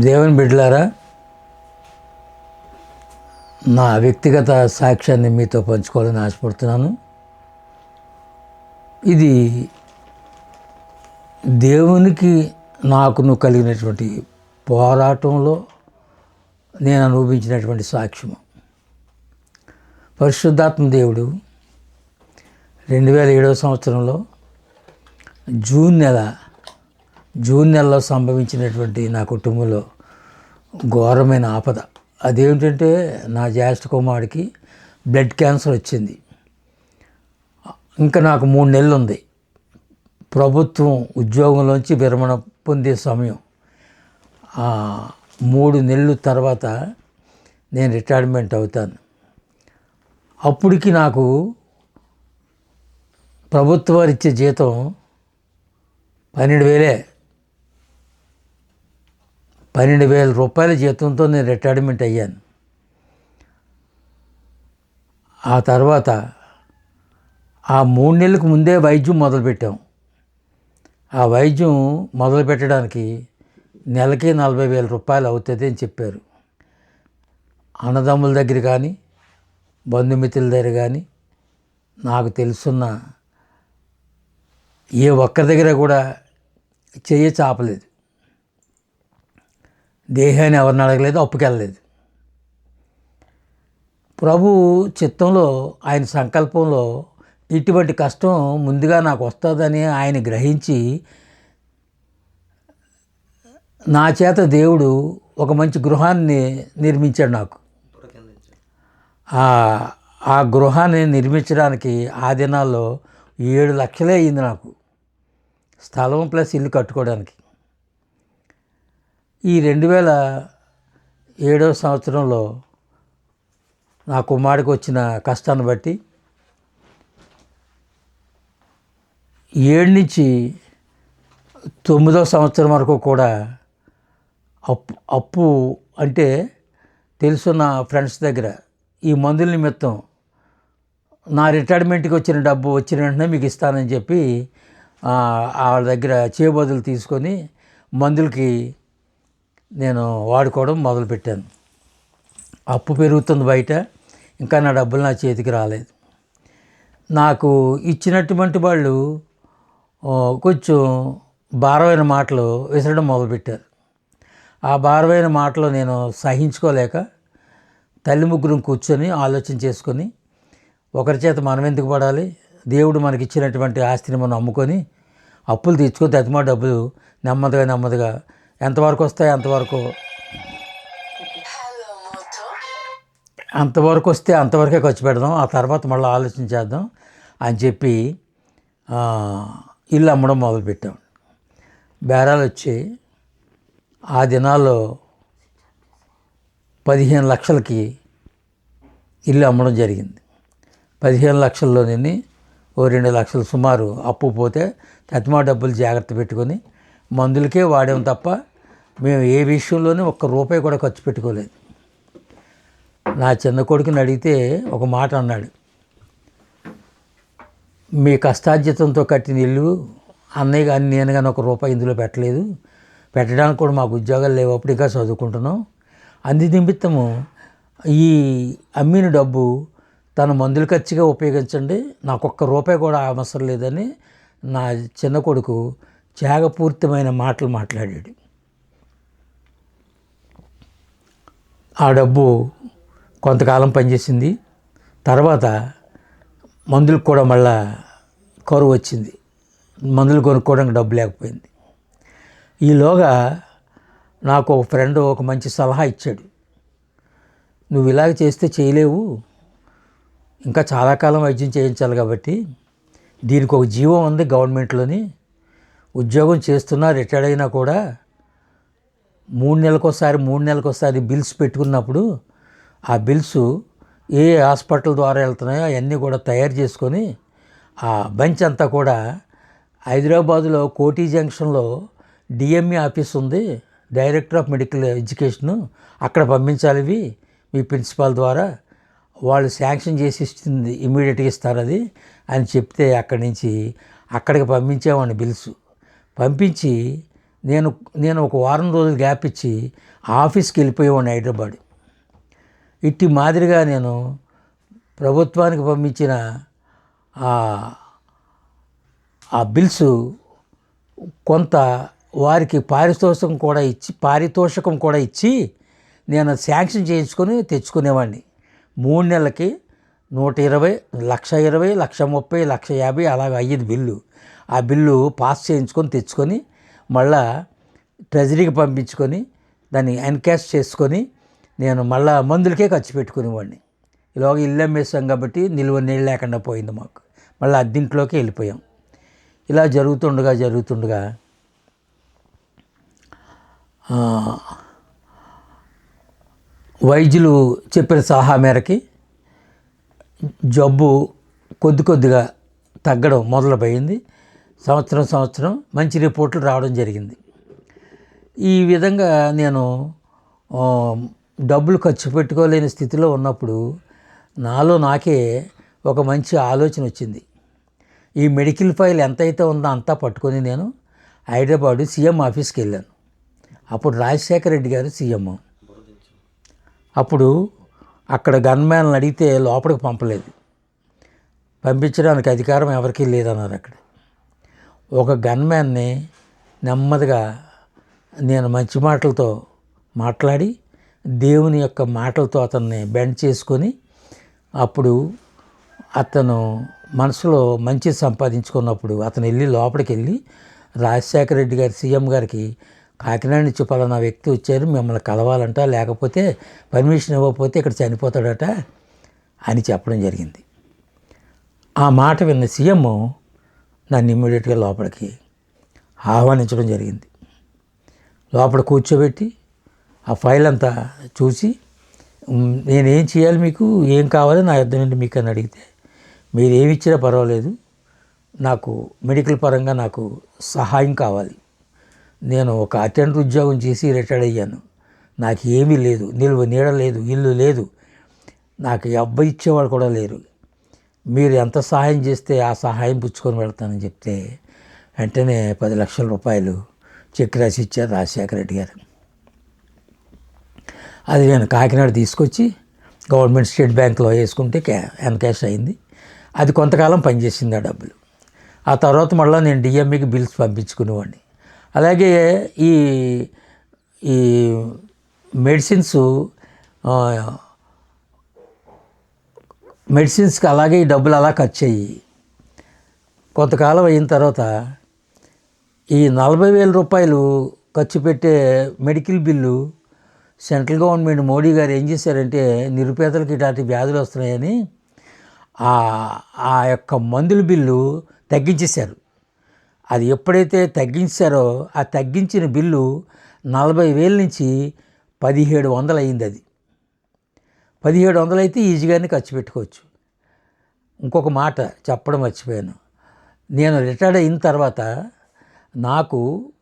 దేవుని బిడ్డలారా, నా వ్యక్తిగత సాక్ష్యాన్ని మీతో పంచుకోవాలని ఆశపడుతున్నాను. ఇది దేవునికి నాకును కలిగినటువంటి పోరాటంలో నేను అనుభవించినటువంటి సాక్ష్యము. పరిశుద్ధాత్మ దేవుడు 2007 సంవత్సరంలో జూన్ నెలలో సంభవించినటువంటి నా కుటుంబంలో ఘోరమైన ఆపద. అదేమిటంటే, నా జ్యేష్ఠ కుమారుడికి బ్లడ్ క్యాన్సర్ వచ్చింది. ఇంకా నాకు 3 నెలలు ఉంది ప్రభుత్వం ఉద్యోగంలోంచి విరమణ పొందే సమయం. 3 నెలల తర్వాత నేను రిటైర్మెంట్ అవుతాను. అప్పటికి నాకు ప్రభుత్వం ఇచ్చే జీతం 12,000 రూపాయల జీతంతో నేను రిటైర్మెంట్ అయ్యాను. ఆ తర్వాత 3 నెలలకు ముందే వైద్యం మొదలుపెట్టాం. ఆ వైద్యం మొదలు పెట్టడానికి నెలకి 40,000 రూపాయలు అవుతుంది అని చెప్పారు. అన్నదమ్ముల దగ్గర కానీ బంధుమిత్రుల దగ్గర కానీ నాకు తెలుసున్న ఏ ఒక్కరి దగ్గర కూడా చెయ్యి చాపలేదు. దేహాన్ని ఎవరిని అడగలేదు, అప్పుకెళ్ళలేదు. ప్రభు చిత్తంలో, ఆయన సంకల్పంలో ఇటువంటి కష్టం ముందుగా నాకు వస్తుందని ఆయన గ్రహించి నా చేత దేవుడు ఒక మంచి గృహాన్ని నిర్మించాడు నాకు. ఆ గృహాన్ని నిర్మించడానికి ఆ దినాల్లో 7 లక్షలే అయింది నాకు, స్థలం ప్లస్ ఇల్లు కట్టుకోవడానికి. ఈ 2007 సంవత్సరంలో నా కుమారుడికి వచ్చిన కష్టాన్ని బట్టి 7 నుంచి 9వ సంవత్సరం వరకు కూడా అప్పు అంటే తెలుసున్న ఫ్రెండ్స్ దగ్గర ఈ మందుల నిమిత్తం నా రిటైర్మెంట్కి వచ్చిన డబ్బు వచ్చిన వెంటనే మీకు ఇస్తానని చెప్పి వాళ్ళ దగ్గర చేబదులు తీసుకొని మందులకి నేను వాడుకోవడం మొదలుపెట్టాను. అప్పు పెరుగుతుంది బయట, ఇంకా నా డబ్బులు నా చేతికి రాలేదు. నాకు ఇచ్చినటువంటి వాళ్ళు కొంచెం భారమైన మాటలు విసరడం మొదలుపెట్టారు. ఆ భారమైన మాటలు నేను సహించుకోలేక తల్లి ముగ్గురం కూర్చొని ఆలోచన చేసుకొని, ఒకరి చేత మనం ఎందుకు పడాలి, దేవుడు మనకి ఇచ్చినటువంటి ఆస్తిని మనం అమ్ముకొని అప్పులు తీర్చుకొని తతిమా డబ్బులు నెమ్మదిగా ఎంతవరకు వస్తాయి అంతవరకు వస్తే అంతవరకే ఖర్చు పెడదాం, ఆ తర్వాత మళ్ళీ ఆలోచన చేద్దాం అని చెప్పి ఇల్లు అమ్మడం మొదలుపెట్టాం. బేరాలు వచ్చి ఆ దినాల్లో 15 లక్షలకి ఇల్లు అమ్మడం జరిగింది. 15 లక్షల్లోని 2 లక్షలు సుమారు అప్పు పోతే తతిమా డబ్బులు జాగ్రత్త పెట్టుకొని మందులకే వాడాం తప్ప మేము ఏ విషయంలోనూ ₹1 కూడా ఖర్చు పెట్టుకోలేదు. నా చిన్న కొడుకుని అడిగితే ఒక మాట అన్నాడు, మీ కష్టార్జితంతో కట్టిన ఇల్లు అన్నయ్య కానీ నేను కానీ ₹1 ఇందులో పెట్టడానికి కూడా మాకు ఉద్యోగాలు లేవు, అప్పుడు ఇంకా చదువుకుంటున్నాం. అందు నిమిత్తము ఈ అమ్మిన డబ్బు తన మందుల ఖర్చుగా ఉపయోగించండి, నాకు ₹1 కూడా అవసరం లేదని నా చిన్న కొడుకు త్యాగపూరితమైన మాటలు మాట్లాడాడు. ఆ డబ్బు కొంతకాలం పనిచేసింది. తర్వాత మందులకు కూడా మళ్ళా కరువు వచ్చింది, మందులు కొనుక్కోవడానికి డబ్బు లేకపోయింది. ఈలోగా నాకు ఒక ఫ్రెండ్ ఒక మంచి సలహా ఇచ్చాడు, నువ్వు ఇలాగ చేస్తే చేయలేవు, ఇంకా చాలా కాలం వైద్యం చేయించాలి కాబట్టి దీనికి ఒక జీవం ఉంది గవర్నమెంట్లోని, ఉద్యోగం చేస్తున్నా రిటైర్డ్ అయినా కూడా 3 నెలలకోసారి బిల్స్ పెట్టుకున్నప్పుడు ఆ బిల్స్ ఏ హాస్పిటల్ ద్వారా వెళ్తున్నాయో అవన్నీ కూడా తయారు చేసుకొని ఆ బంచ్ అంతా కూడా హైదరాబాదులో కోటి జంక్షన్లో డిఎంఈ ఆఫీస్ ఉంది, డైరెక్టర్ ఆఫ్ మెడికల్ ఎడ్యుకేషను, అక్కడ పంపించాలి. ఇవి మీ ప్రిన్సిపాల్ ద్వారా వాళ్ళు శాంక్షన్ చేసి ఇస్తుంది, ఇమీడియట్గా ఇస్తారు అది అని చెప్తే అక్కడికి పంపించేవాడిని. బిల్స్ పంపించి నేను నేను ఒక వారం రోజులు గ్యాప్ ఇచ్చి ఆఫీస్కి వెళ్ళిపోయేవాడిని హైదరాబాద్. ఇట్టి మాదిరిగా నేను ప్రభుత్వానికి పంపించిన ఆ ఆ బిల్స్ కొంత వారికి పారితోషికం కూడా ఇచ్చి నేను శాంక్షన్ చేయించుకొని తెచ్చుకునేవాడిని. 3 నెలలకి 120, 120, 130, 150 అలాగ అయ్యేది బిల్లు. ఆ బిల్లు పాస్ చేయించుకొని తెచ్చుకొని మళ్ళా ట్రెజరీకి పంపించుకొని దాన్ని ఎన్కాష్ చేసుకొని నేను మళ్ళా మందులకే ఖర్చు పెట్టుకునేవాడిని. ఇలాగ ఇల్లు అమ్మేసాం కాబట్టి నిల్వ నీళ్ళు లేకుండా పోయింది మాకు. మళ్ళీ అద్దెంట్లోకి వెళ్ళిపోయాం. ఇలా జరుగుతుండగా వైద్యులు చెప్పిన సలహా మేరకి జబ్బు కొద్దిగా తగ్గడం మొదలుపోయింది. సంవత్సరం మంచి రిపోర్ట్లు రావడం జరిగింది. ఈ విధంగా నేను డబ్బులు ఖర్చు పెట్టుకోలేని స్థితిలో ఉన్నప్పుడు నాకే ఒక మంచి ఆలోచన వచ్చింది. ఈ మెడికల్ ఫైల్ ఎంతైతే ఉందో అంతా పట్టుకొని నేను హైదరాబాదు సీఎం ఆఫీస్కి వెళ్ళాను. అప్పుడు రాజశేఖర రెడ్డి గారు సీఎం. అప్పుడు అక్కడ గన్మ్యాన్లు అడిగితే లోపలికి పంపించడానికి అధికారం ఎవరికీ లేదన్నారు. అక్కడ ఒక గన్మ్యాన్ని నెమ్మదిగా నేను మంచి మాటలతో మాట్లాడి దేవుని యొక్క మాటలతో అతన్ని బెండ్ చేసుకొని అప్పుడు అతను మనసులో మంచి సంపాదించుకున్నప్పుడు అతను లోపలికి వెళ్ళి రాజశేఖర రెడ్డి గారి సీఎం గారికి కాకినాడ నుంచి పలానా వ్యక్తి వచ్చారు, మిమ్మల్ని కలవాలంట, లేకపోతే పర్మిషన్ ఇవ్వకపోతే ఇక్కడ చనిపోతాడట అని చెప్పడం జరిగింది. ఆ మాట విన్న సీఎం నన్ను ఇమ్మీడియట్గా లోపలికి ఆహ్వానించడం జరిగింది. లోపల కూర్చోబెట్టి ఆ ఫైల్ అంతా చూసి నేనేం చేయాలి, మీకు ఏం కావాలి నా యుద్ధం ఏంటి మీకు అని అడిగితే, మీరు ఏమి ఇచ్చినా పర్వాలేదు, నాకు మెడికల్ పరంగా నాకు సహాయం కావాలి. నేను ఒక అటెండర్ ఉద్యోగం చేసి రిటైర్డ్ అయ్యాను. నాకు ఏమీ లేదు, నిల్వ నీడ లేదు, ఇల్లు లేదు, నాకు అబ్బాయి ఇచ్చేవాళ్ళు కూడా లేరు. మీరు ఎంత సహాయం చేస్తే ఆ సహాయం పుచ్చుకొని వెళ్తానని చెప్తే వెంటనే 10 లక్షల రూపాయలు చెక్ రాసి ఇచ్చారు రాజశేఖర రెడ్డి గారు. అది నేను కాకినాడ తీసుకొచ్చి గవర్నమెంట్ స్టేట్ బ్యాంక్లో వేసుకుంటే ఎన్కాష్ అయింది. అది కొంతకాలం పనిచేసింది ఆ డబ్బులు. ఆ తర్వాత మళ్ళీ నేను డిఎంఈకి బిల్స్ పంపించుకునేవాడిని. అలాగే ఈ ఈ మెడిసిన్స్కి అలాగే ఈ డబ్బులు అలా ఖర్చు అయ్యి కొంతకాలం అయిన తర్వాత ఈ 40,000 రూపాయలు ఖర్చు పెట్టే medical bill central government Modi గారు ఏం చేశారంటే నిరుపేదలకు ఇలాంటి వ్యాధులు వస్తున్నాయని ఆ యొక్క మందుల బిల్లు తగ్గించేశారు. అది ఎప్పుడైతే తగ్గించారో ఆ తగ్గించిన బిల్లు 40,000 నుంచి 1,700 అయింది. అది 1,700 అయితే ఈజీగానే ఖర్చు పెట్టుకోవచ్చు. ఇంకొక మాట చెప్పడం మర్చిపోయాను. నేను రిటైర్డ్ అయిన తర్వాత నాకు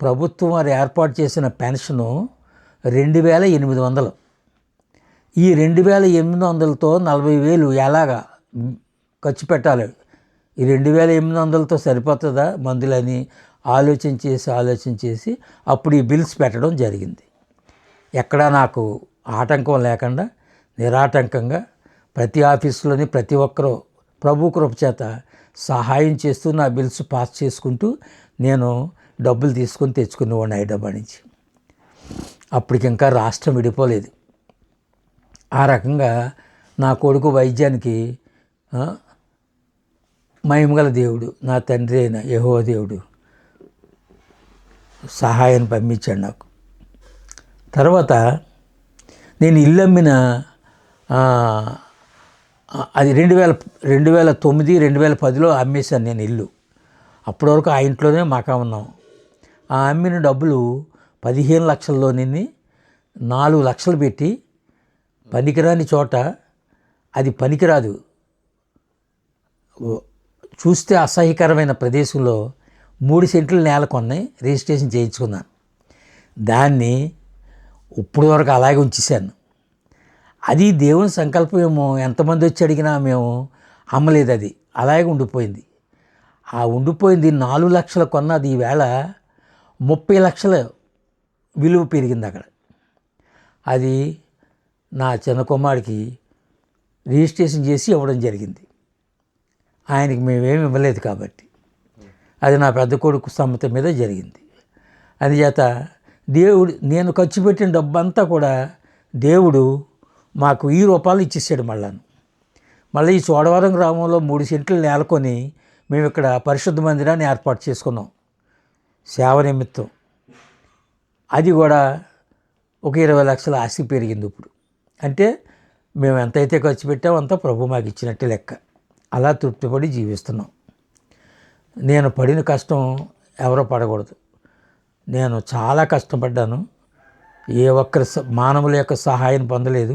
ప్రభుత్వం వారు ఏర్పాటు చేసిన పెన్షను 2,800. ఈ 2,800తో 40,000 ఎలాగా ఖర్చు పెట్టాలి, ఈ 2,800తో సరిపోతుందా మందులని ఆలోచన చేసి అప్పుడు ఈ బిల్స్ పెట్టడం జరిగింది. ఎక్కడా నాకు ఆటంకం లేకుండా నిరాటంకంగా ప్రతి ఆఫీసులోని ప్రతి ఒక్కరూ ప్రభు కృప చేత సహాయం చేస్తూ నా బిల్స్ పాస్ చేసుకుంటూ నేను డబ్బులు తీసుకొని తెచ్చుకునేవాడిని హైదరాబాద్ నుంచి. అప్పటికి ఇంకా రాష్ట్రం విడిపోలేదు. ఆ రకంగా నా కొడుకు వైద్యానికి మహిమగల దేవుడు, నా తండ్రి అయిన యెహోవా దేవుడు సహాయాన్ని పంపించాడు నాకు. తర్వాత నేను ఇల్లు అమ్మిన అది 2009, 2010లో అమ్మేశాను నేను ఇల్లు. అప్పటి వరకు ఆ ఇంట్లోనే మాకా ఉన్నాం. ఆ అమ్మిన డబ్బులు 15 లక్షల్లో 4 లక్షలు పెట్టి పనికిరాని చోట, అది పనికిరాదు, చూస్తే అసహ్యకరమైన ప్రదేశంలో 3 సెంట్లు నేల కొన్నాయి, రిజిస్ట్రేషన్ చేయించుకున్నాను. దాన్ని ఇప్పుడు వరకు అలాగే ఉంచేశాను. అది దేవుని సంకల్పం ఏమో, ఎంతమంది వచ్చి అడిగినా మేము అమ్మలేదు, అది అలాగే ఉండిపోయింది. ఆ ఉండిపోయింది 4 లక్షలు కొన్నది ఈవేళ 30 లక్షల విలువ పెరిగింది అక్కడ. అది నా చిన్న కుమారుడికి రిజిస్ట్రేషన్ చేసి ఇవ్వడం జరిగింది. ఆయనకి మేమేమి ఇవ్వలేదు కాబట్టి అది నా పెద్ద కొడుకు సమ్మతి మీద జరిగింది. అందుచేత దేవుడు నేను ఖర్చు పెట్టిన డబ్బంతా కూడా దేవుడు మాకు రూపాయలు ఇచ్చేసాడు. మళ్ళీ ఈ చోడవరం గ్రామంలో 3 సెంట్లు నేలకొని మేము ఇక్కడ పరిశుద్ధ మందిరాన్ని ఏర్పాటు చేసుకున్నాం సేవ నిమిత్తం. అది కూడా ఒక 20 లక్షల ఆస్తి పెరిగింది ఇప్పుడు. అంటే మేము ఎంతైతే ఖర్చు పెట్టామో అంతా ప్రభు మాకు ఇచ్చినట్టే లెక్క. అలా తృప్తిపడి జీవిస్తున్నాం. నేను పడిన కష్టం ఎవరో పడకూడదు. నేను చాలా కష్టపడ్డాను. ఏ ఒక్కరి మానవుల యొక్క సహాయం పొందలేదు.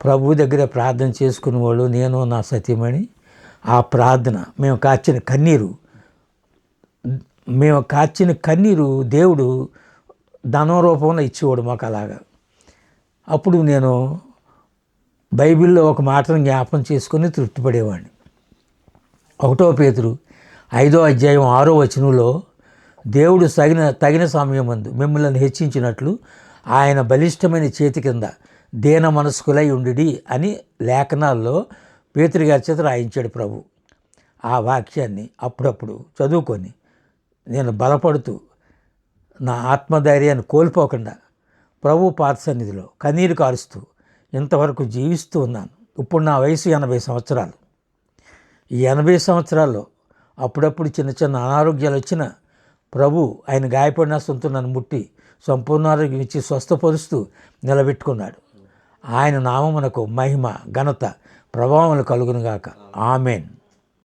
ప్రభు దగ్గర ప్రార్థన చేసుకునేవాళ్ళు నేను నా సతీమణి. ఆ ప్రార్థన మేము కార్చిన కన్నీరు దేవుడు ధనం రూపంలో ఇచ్చేవాడు మాకు అలాగా. అప్పుడు నేను బైబిల్లో ఒక మాటను జ్ఞాపం చేసుకొని తృప్తిపడేవాడిని. 1 పేతురు 5వ అధ్యాయం 6వ వచనంలో దేవుడు తగిన సమయమందు మిమ్మల్ని హెచ్చించినట్లు ఆయన బలిష్టమైన చేతి కింద దీన మనస్కులై ఉండి అని లేఖనాల్లో పేతురు గారి చేత రాయించాడు ప్రభు. ఆ వాక్యాన్ని అప్పుడప్పుడు చదువుకొని నేను బలపడుతూ నా ఆత్మధైర్యాన్ని కోల్పోకుండా ప్రభు పాద సన్నిధిలో కన్నీరు కారుస్తూ ఇంతవరకు జీవిస్తూ ఉన్నాను. ఇప్పుడు నా వయసు 80 సంవత్సరాలు. ఈ 80 సంవత్సరాల్లో అప్పుడప్పుడు చిన్న చిన్న అనారోగ్యాలు వచ్చిన ప్రభు ఆయన గాయపడిన సొంత నన్ను ముట్టి సంపూర్ణ ఆరోగ్యం ఇచ్చి స్వస్థపరుస్తూ నిలబెట్టుకున్నాడు. ఆయన నామమునకు మహిమ ఘనత ప్రభావములు కలుగునుగాక. ఆమెన్.